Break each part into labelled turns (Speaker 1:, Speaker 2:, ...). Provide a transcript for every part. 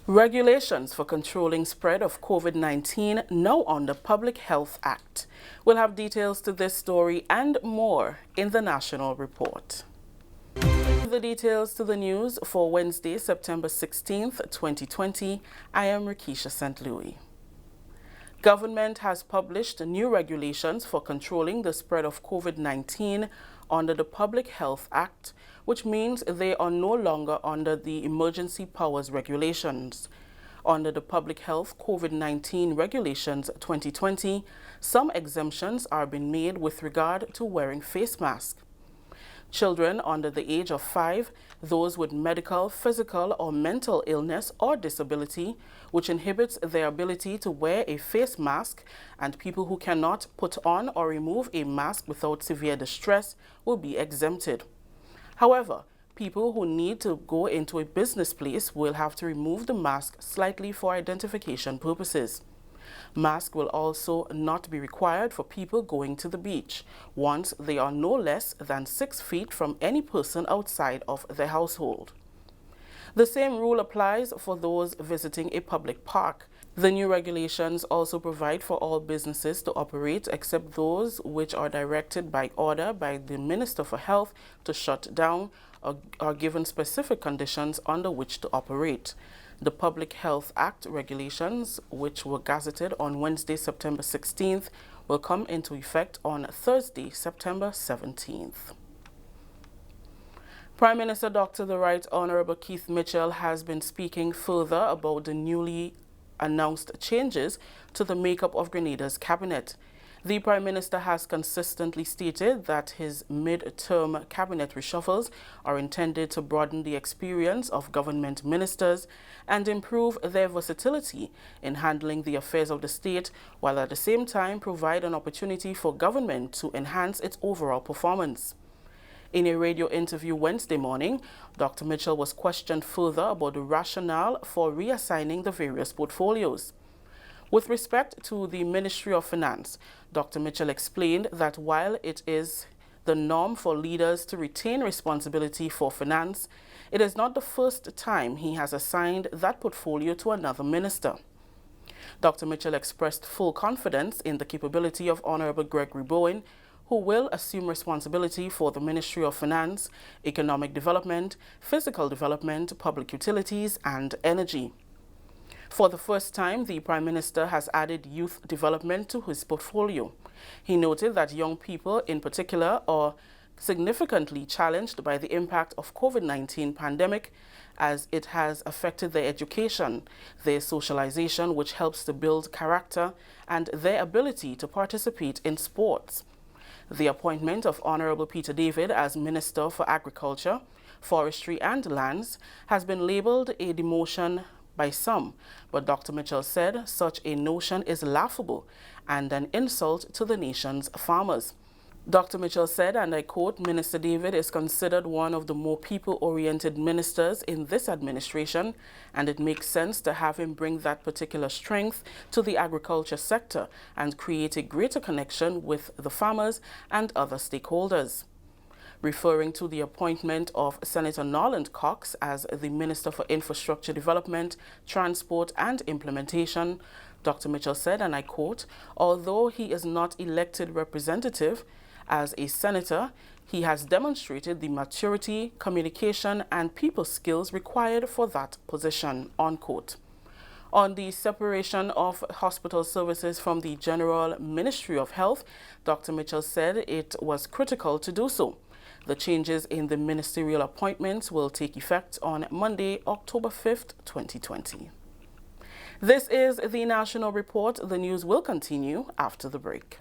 Speaker 1: Regulations for controlling spread of COVID-19 now on the Public Health Act. We'll have details to this story and more in the National Report. The details to the news for Wednesday, September 16th, 2020. I am Rikisha St. Louis. Government has published new regulations for controlling the spread of COVID-19 under the Public Health Act, which means they are no longer under the Emergency Powers Regulations. Under the Public Health COVID-19 Regulations 2020, some exemptions are being made with regard to wearing face masks. Children under the age of 5, those with medical, physical, or mental illness or disability, which inhibits their ability to wear a face mask, and people who cannot put on or remove a mask without severe distress will be exempted. However, people who need to go into a business place will have to remove the mask slightly for identification purposes. Masks will also not be required for people going to the beach once they are no less than 6 feet from any person outside of their household. The same rule applies for those visiting a public park. The new regulations also provide for all businesses to operate except those which are directed by order by the Minister for Health to shut down or are given specific conditions under which to operate. The Public Health Act regulations, which were gazetted on Wednesday, September 16th, will come into effect on Thursday, September 17th. Prime Minister Dr. The Right Honorable Keith Mitchell has been speaking further about the newly announced changes to the makeup of Grenada's cabinet. The Prime Minister has consistently stated that his mid-term cabinet reshuffles are intended to broaden the experience of government ministers and improve their versatility in handling the affairs of the state, while at the same time provide an opportunity for government to enhance its overall performance. In a radio interview Wednesday morning, Dr. Mitchell was questioned further about the rationale for reassigning the various portfolios. With respect to the Ministry of Finance, Dr. Mitchell explained that while it is the norm for leaders to retain responsibility for finance, it is not the first time he has assigned that portfolio to another minister. Dr. Mitchell expressed full confidence in the capability of Honorable Gregory Bowen, who will assume responsibility for the Ministry of Finance, Economic Development, Physical Development, Public Utilities, and Energy. For the first time, the Prime Minister has added youth development to his portfolio. He noted that young people in particular are significantly challenged by the impact of COVID-19 pandemic as it has affected their education, their socialization, which helps to build character, and their ability to participate in sports. The appointment of Honorable Peter David as Minister for Agriculture, Forestry and Lands has been labelled a demotion by some, but Dr. Mitchell said such a notion is laughable and an insult to the nation's farmers. Dr. Mitchell said, and I quote, "Minister David is considered one of the more people-oriented ministers in this administration, and it makes sense to have him bring that particular strength to the agriculture sector and create a greater connection with the farmers and other stakeholders." Referring to the appointment of Senator Norland Cox as the Minister for Infrastructure Development, Transport and Implementation, Dr. Mitchell said, and I quote, "Although he is not elected representative, as a senator, he has demonstrated the maturity, communication and people skills required for that position," unquote. On the separation of hospital services from the General Ministry of Health, Dr. Mitchell said it was critical to do so. The changes in the ministerial appointments will take effect on Monday, October 5th, 2020. This is the National Report. The news will continue after the break.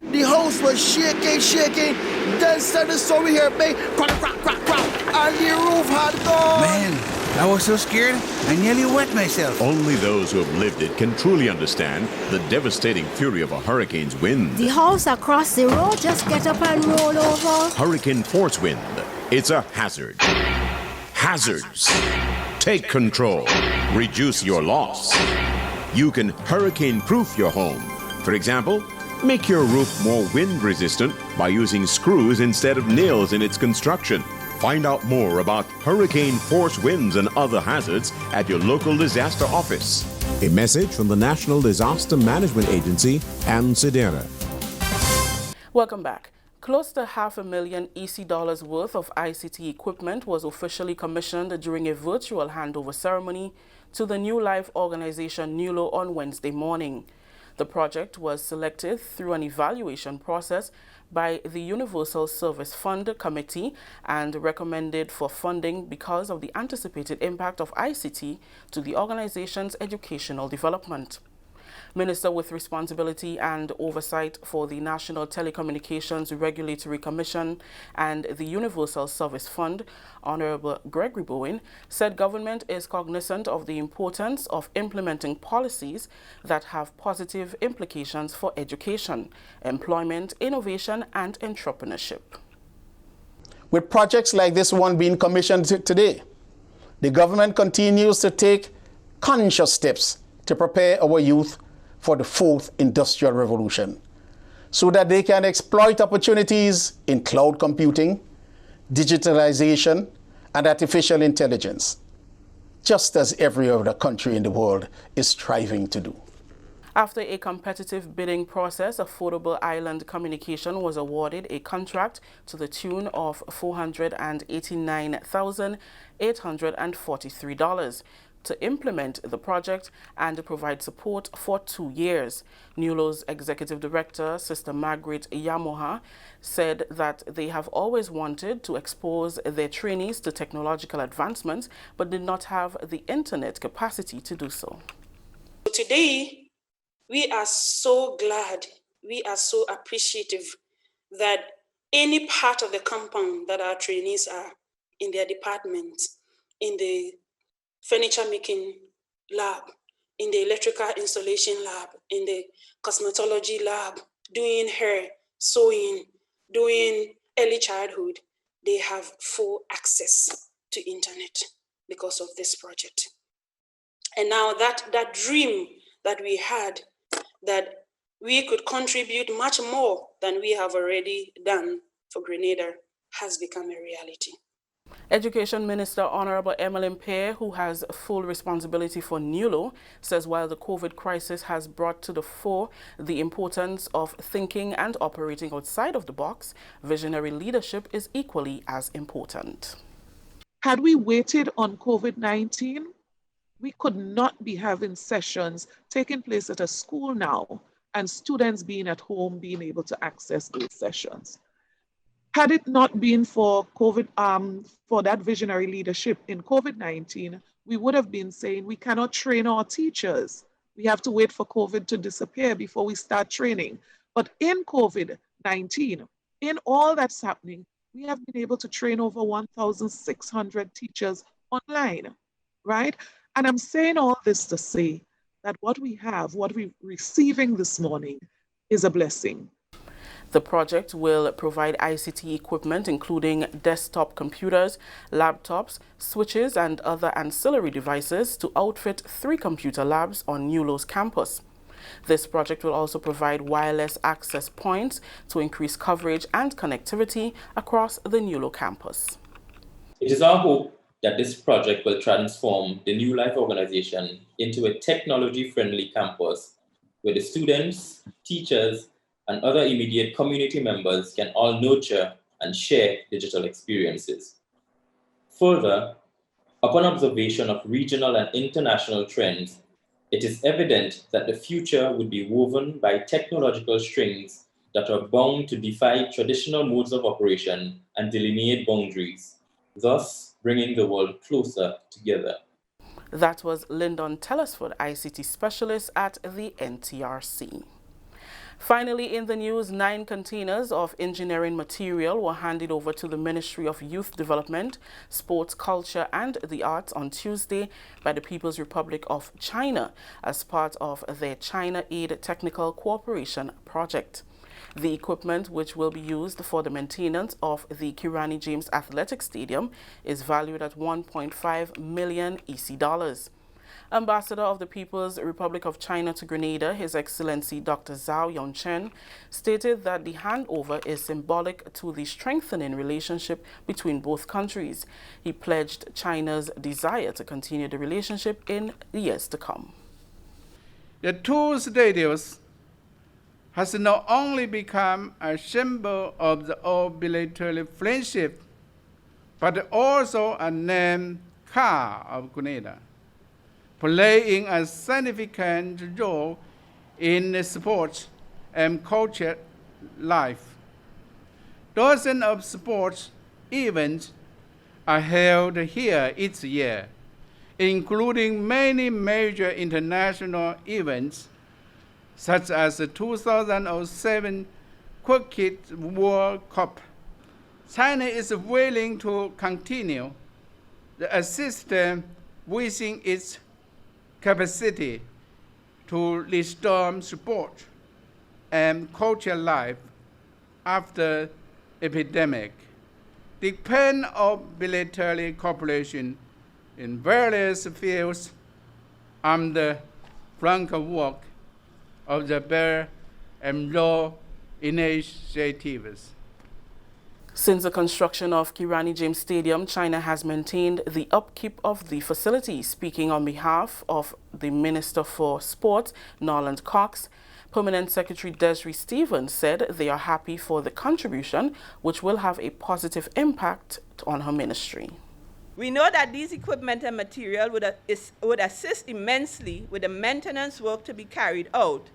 Speaker 2: The house was shaking. Then said the story here, babe. Crack, and the roof had gone.
Speaker 3: Man, I was so scared, I nearly wet myself.
Speaker 4: Only those who have lived it can truly understand the devastating fury of a hurricane's wind.
Speaker 5: The house across the road just get up and roll over.
Speaker 4: Hurricane force wind. It's a hazard. Hazards. Take control. Reduce your loss. You can hurricane-proof your home. For example, make your roof more wind-resistant by using screws instead of nails in its construction. Find out more about hurricane force winds and other hazards at your local disaster office. A message from the National Disaster Management Agency and Sedera.
Speaker 1: Welcome back. Close to $500,000 EC worth of ICT equipment was officially commissioned during a virtual handover ceremony to the New Life organization NEWLO on Wednesday morning. The project was selected through an evaluation process by the Universal Service Fund Committee and recommended for funding because of the anticipated impact of ICT to the organization's educational development. Minister with responsibility and oversight for the National Telecommunications Regulatory Commission and the Universal Service Fund, Honorable Gregory Bowen, said government is cognizant of the importance of implementing policies that have positive implications for education, employment, innovation, and entrepreneurship.
Speaker 6: With projects like this one being commissioned today, the government continues to take conscious steps to prepare our youth for the fourth industrial revolution so that they can exploit opportunities in cloud computing, digitalization, and artificial intelligence, just as every other country in the world is striving to do.
Speaker 1: After a competitive bidding process, Affordable Island Communication was awarded a contract to the tune of $489,843 to implement the project and provide support for 2 years. NEWLO's Executive Director, Sister Margaret Yamoha, said that they have always wanted to expose their trainees to technological advancements, but did not have the internet capacity to do so.
Speaker 7: Today, we are so glad, we are so appreciative that any part of the compound that our trainees are in their department, in the furniture making lab, in the electrical installation lab, in the cosmetology lab, doing hair, sewing, doing early childhood, they have full access to internet because of this project. And now that dream that we had, that we could contribute much more than we have already done for Grenada, has become a reality.
Speaker 1: Education Minister Honorable Emmeline Pear, who has full responsibility for NEWLO, says while the COVID crisis has brought to the fore the importance of thinking and operating outside of the box, visionary leadership is equally as important.
Speaker 8: Had we waited on COVID-19, we could not be having sessions taking place at a school now and students being at home being able to access those sessions. Had it not been for COVID, for that visionary leadership in COVID-19, we would have been saying we cannot train our teachers. We have to wait for COVID to disappear before we start training. But in COVID-19, in all that's happening, we have been able to train over 1,600 teachers online, right? And I'm saying all this to say that what we have, what we're receiving this morning is a blessing.
Speaker 1: The project will provide ICT equipment, including desktop computers, laptops, switches, and other ancillary devices to outfit 3 computer labs on NEWLO's campus. This project will also provide wireless access points to increase coverage and connectivity across the NEWLO campus.
Speaker 9: It is our hope that this project will transform the New Life organization into a technology-friendly campus where the students, teachers, and other immediate community members can all nurture and share digital experiences. Further, upon observation of regional and international trends, it is evident that the future would be woven by technological strings that are bound to defy traditional modes of operation and delineate boundaries, thus bringing the world closer together.
Speaker 1: That was Lyndon Telesford, ICT specialist at the NTRC. Finally, in the news, 9 containers of engineering material were handed over to the Ministry of Youth Development, Sports, Culture and the Arts on Tuesday by the People's Republic of China as part of their China Aid Technical Cooperation Project. The equipment, which will be used for the maintenance of the Kirani James Athletic Stadium, is valued at $1.5 million EC. Ambassador of the People's Republic of China to Grenada, His Excellency Dr. Zhao Yongchen, stated that the handover is symbolic to the strengthening relationship between both countries. He pledged China's desire to continue the relationship in the years to come.
Speaker 10: The two stadiums has not only become a symbol of the old bilateral friendship, but also a name card of Grenada, playing a significant role in the sports and culture life. Dozens of sports events are held here each year, including many major international events, such as the 2007 Cricket World Cup. China is willing to continue the assistance within its capacity to restore sport and cultural life after epidemic. The plan of bilateral cooperation in various fields and the framework of the Belt and Road initiatives.
Speaker 1: Since the construction of Kirani James Stadium, China has maintained the upkeep of the facility. Speaking on behalf of the Minister for Sport, Norland Cox, Permanent Secretary Desiree Stevens said they are happy for the contribution, which will have a positive impact on her ministry.
Speaker 11: We know that these equipment and material would assist immensely with the maintenance work to be carried out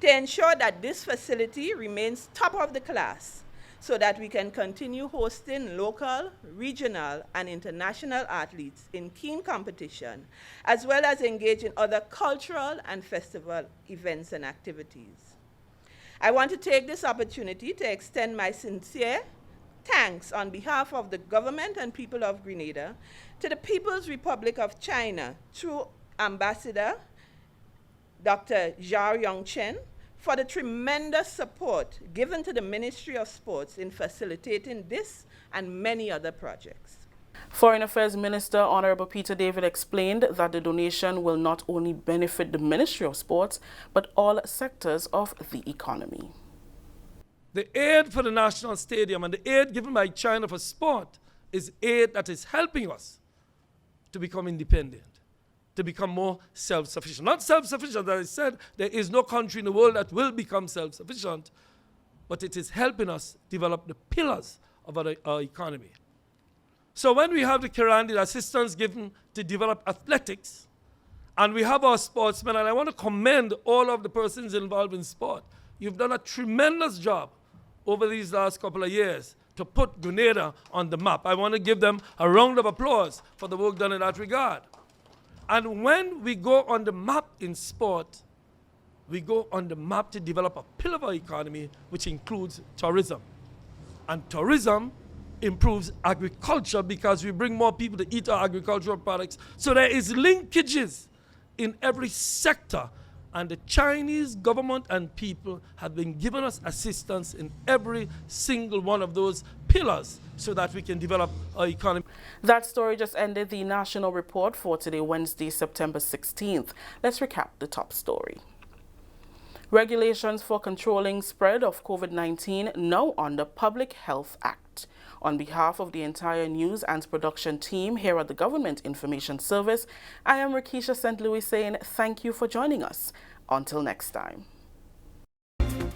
Speaker 11: to ensure that this facility remains top of the class, so that we can continue hosting local, regional, and international athletes in keen competition, as well as engage in other cultural and festival events and activities. I want to take this opportunity to extend my sincere thanks on behalf of the government and people of Grenada to the People's Republic of China through Ambassador Dr. Zhao Yongchen for the tremendous support given to the Ministry of Sports in facilitating this and many other projects.
Speaker 1: Foreign Affairs Minister Honorable Peter David explained that the donation will not only benefit the Ministry of Sports, but all sectors of the economy.
Speaker 12: The aid for the National Stadium and the aid given by China for sport is aid that is helping us to become independent, to become more self-sufficient. Not self-sufficient, as I said, there is no country in the world that will become self-sufficient, but it is helping us develop the pillars of our economy. So when we have the Kirani, the assistance given to develop athletics, and we have our sportsmen, and I want to commend all of the persons involved in sport. You've done a tremendous job over these last couple of years to put Grenada on the map. I want to give them a round of applause for the work done in that regard. And when we go on the map in sport, we go on the map to develop a pillar of our economy, which includes tourism. And tourism improves agriculture because we bring more people to eat our agricultural products. So there is linkages in every sector. And the Chinese government and people have been giving us assistance in every single one of those pillars so that we can develop our economy.
Speaker 1: That story just ended the national report for today, Wednesday, September 16th. Let's recap the top story. Regulations for controlling spread of COVID-19 now under Public Health Act. On behalf of the entire news and production team here at the Government Information Service, I am Rakisha St. Louis saying thank you for joining us. Until next time.